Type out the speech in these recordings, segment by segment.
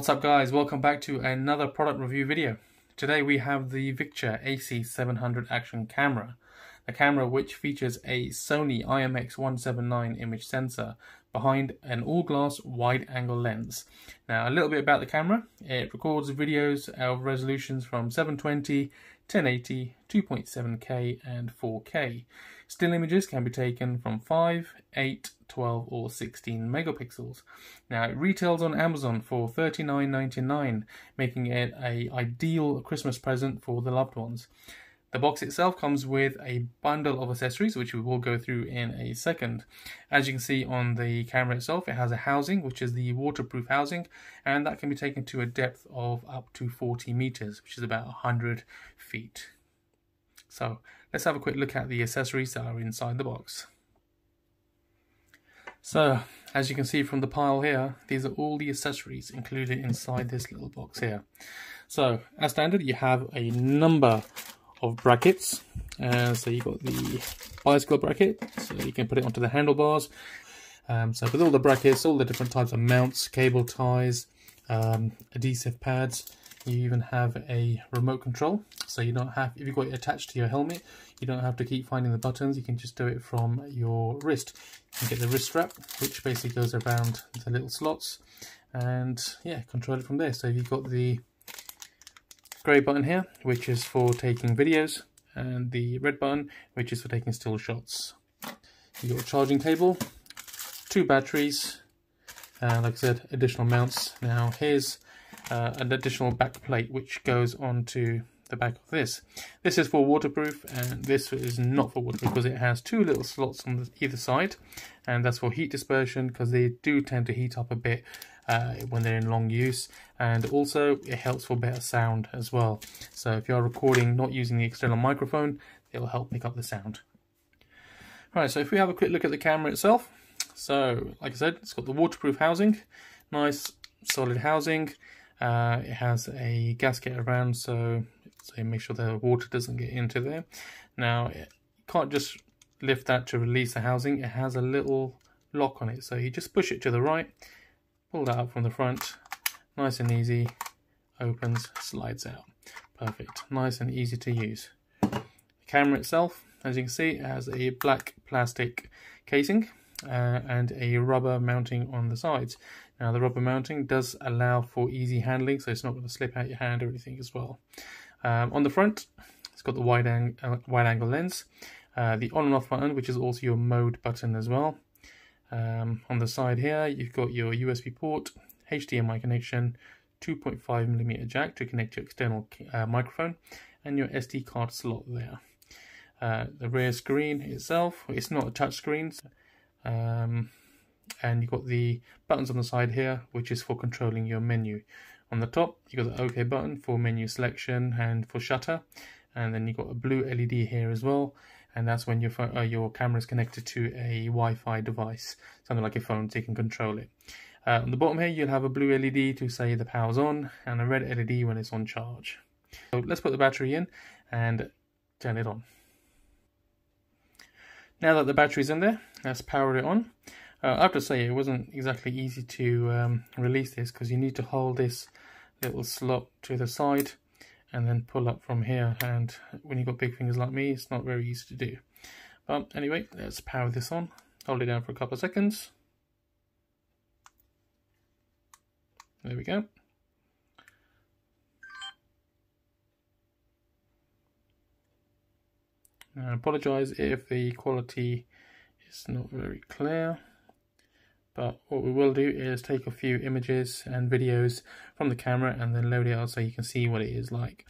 What's up guys, welcome back to another product review video. Today we have the Victure AC700 action camera. The camera which features a Sony IMX179 image sensor behind an all-glass wide-angle lens. Now a little bit about the camera. It records videos of resolutions from 720, 1080, 2.7K and 4K. Still images can be taken from 5, 8, 12 or 16 megapixels. Now it retails on Amazon for $39.99, making it an ideal Christmas present for the loved ones. The box itself comes with a bundle of accessories, which we will go through in a second. As you can see on the camera itself, it has a housing, which is the waterproof housing, and that can be taken to a depth of up to 40 meters, which is about 100 feet. So let's have a quick look at the accessories that are inside the box. So, as you can see from the pile here, these are all the accessories included inside this little box here. So, as standard, you have a number of brackets. So you've got the bicycle bracket, so you can put it onto the handlebars. So with all the brackets, all the different types of mounts, cable ties, adhesive pads. You even have a remote control, so you don't have, if you've got it attached to your helmet, you don't have to keep finding the buttons. You can just do it from your wrist. You can get the wrist strap, which basically goes around the little slots, and yeah, control it from there. So you've got the grey button here, which is for taking videos, and the red button, which is for taking still shots. You've got a charging cable, 2 batteries, like I said, additional mounts. Now here's an additional back plate which goes onto the back of this. This is for waterproof, and this is not for waterproof because it has 2 little slots on either side, and that's for heat dispersion because they do tend to heat up a bit when they're in long use, and also it helps for better sound as well. So if you're recording not using the external microphone, it will help pick up the sound. Right, so if we have a quick look at the camera itself, so like I said, it's got the waterproof housing, nice solid housing. It has a gasket around, so make sure the water doesn't get into there. Now you can't just lift that to release the housing. It has a little lock on it, so you just push it to the right, pull that up from the front, nice and easy, opens, slides out. Perfect, nice and easy to use. The camera itself, as you can see, it has a black plastic casing and a rubber mounting on the sides. Now the rubber mounting does allow for easy handling, so it's not going to slip out your hand or anything as well. On the front, it's got the wide angle lens, the on and off button, which is also your mode button as well. On the side here, you've got your USB port, HDMI connection, 2.5mm jack to connect your external microphone, and your SD card slot there. The rear screen itself, it's not a touch screen, and you've got the buttons on the side here, which is for controlling your menu. On the top, you've got the OK button for menu selection and for shutter, and then you've got a blue LED here as well, and that's when your camera is connected to a Wi-Fi device, something like your phone, so you can control it. On the bottom here, you'll have a blue LED to say the power's on, and a red LED when it's on charge. So let's put the battery in and turn it on. Now that the battery's in there, let's power it on. I have to say, it wasn't exactly easy to release this because you need to hold this little slot to the side and then pull up from here, and when you've got big fingers like me, it's not very easy to do. But anyway, let's power this on. Hold it down for a couple of seconds. There we go. Now, I apologise if the quality is not very clear, but what we will do is take a few images and videos from the camera and then load it out so you can see what it is like.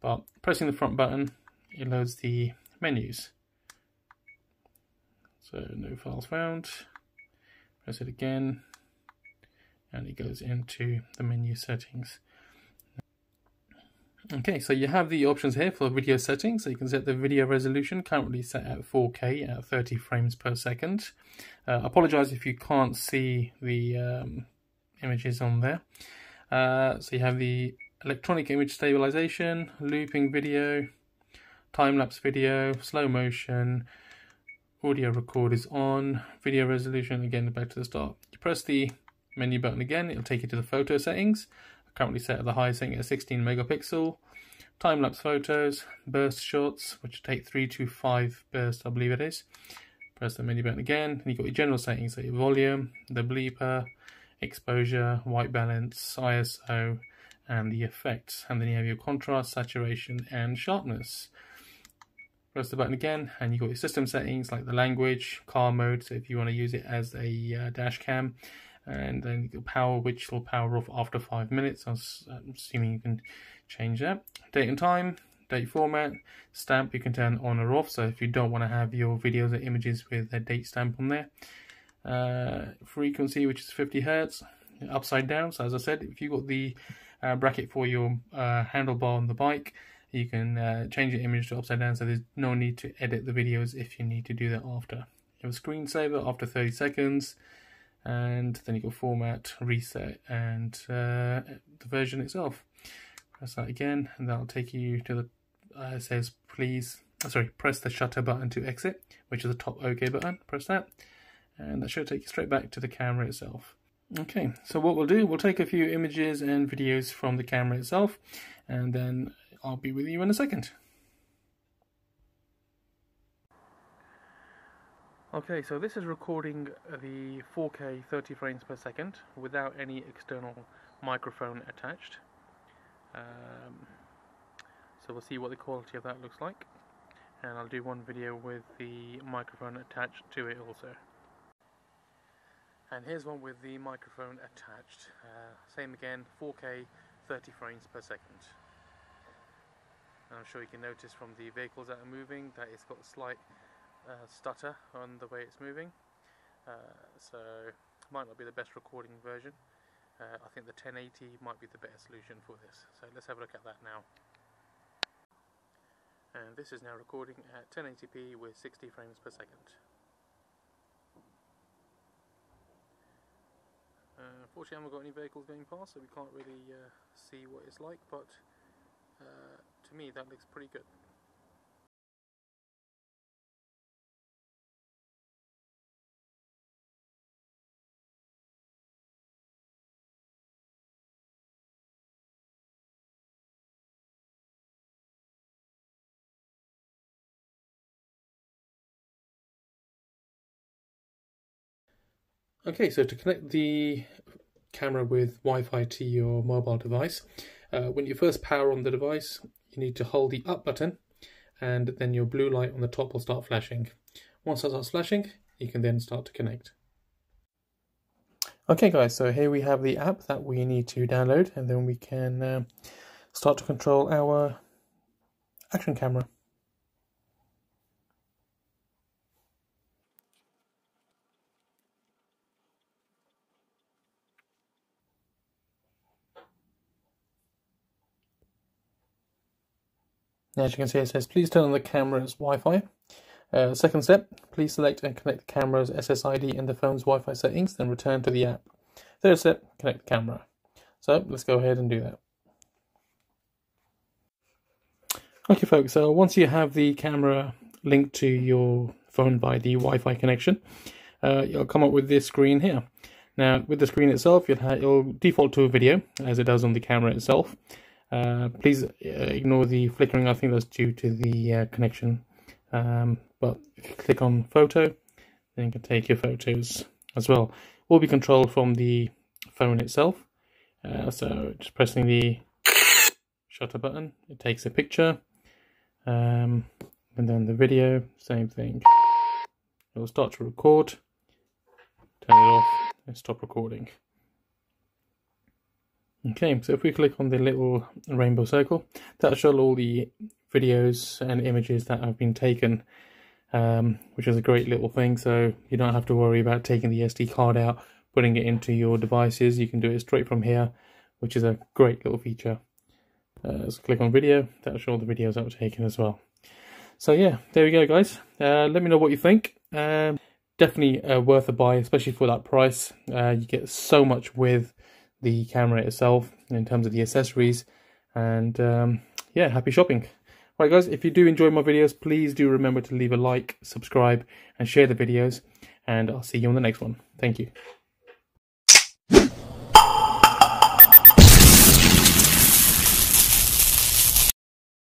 But pressing the front button, it loads the menus. So no files found. Press it again, and it goes into the menu settings. Okay, so you have the options here for video settings. So you can set the video resolution, currently set at 4K at 30 frames per second. Apologize if you can't see the images on there. So you have the electronic image stabilization, looping video, time-lapse video, slow motion, audio record is on, video resolution, again back to the start. You press the menu button again, it'll take you to the photo settings. currently set at the highest setting at 16 megapixel. Time-lapse photos, burst shots, which take 3 to 5 bursts, I believe it is. Press the menu button again, and you've got your general settings, so your volume, the bleeper, exposure, white balance, ISO, and the effects. And then you have your contrast, saturation, and sharpness. Press the button again, and you've got your system settings like the language, car mode, so if you want to use it as a dash cam, and then your power, which will power off after 5 minutes. I'm assuming you can change that. Date and time, date format, stamp you can turn on or off, so if you don't want to have your videos or images with a date stamp on there. Frequency, which is 50 Hz, upside down, so as I said, if you've got the bracket for your handlebar on the bike, you can change the image to upside down, so there's no need to edit the videos if you need to do that after. You have a screensaver after 30 seconds, and then you got format, reset, and the version itself. Press that again, and that'll take you to the it says press the shutter button to exit, which is the top OK button. Press that, and that should take you straight back to the camera itself. Okay, so what we'll do, we'll take a few images and videos from the camera itself, and then I'll be with you in a second. Okay, so this is recording the 4K 30 frames per second without any external microphone attached. So we'll see what the quality of that looks like, and I'll do one video with the microphone attached to it also. And here's one with the microphone attached. Same again, 4K 30 frames per second. And I'm sure you can notice from the vehicles that are moving that it's got a slight stutter on the way it's moving, so might not be the best recording version. I think the 1080 might be the better solution for this, so let's have a look at that now. And this is now recording at 1080p with 60 frames per second. Unfortunately I haven't got any vehicles going past, so we can't really see what it's like, but to me that looks pretty good. Okay, so to connect the camera with Wi-Fi to your mobile device, when you first power on the device, you need to hold the up button, and then your blue light on the top will start flashing. Once that starts flashing, you can then start to connect. Okay guys, so here we have the app that we need to download, and then we can start to control our action camera. As you can see, it says please turn on the camera's Wi-Fi. Second step, please select and connect the camera's SSID in the phone's Wi-Fi settings, then return to the app. Third step, connect the camera. So let's go ahead and do that. Okay folks, so once you have the camera linked to your phone by the Wi-Fi connection, you'll come up with this screen here. Now with the screen itself, it'll default to a video as it does on the camera itself. Please ignore the flickering, I think that's due to the connection. But if you click on photo, then you can take your photos as well. Will be controlled from the phone itself. So just pressing the shutter button, it takes a picture. And then the video, same thing. It will start to record, turn it off, and stop recording. Okay, so if we click on the little rainbow circle, that'll show all the videos and images that have been taken, which is a great little thing, so you don't have to worry about taking the SD card out, putting it into your devices. You can do it straight from here, which is a great little feature. So click on video, that'll show all the videos that were taken as well. So yeah, there we go guys. Let me know what you think. Definitely worth a buy, especially for that price. You get so much with the camera itself in terms of the accessories, and yeah, happy shopping. Right guys, if you do enjoy my videos, please do remember to leave a like, subscribe and share the videos, and I'll see you on the next one. Thank you.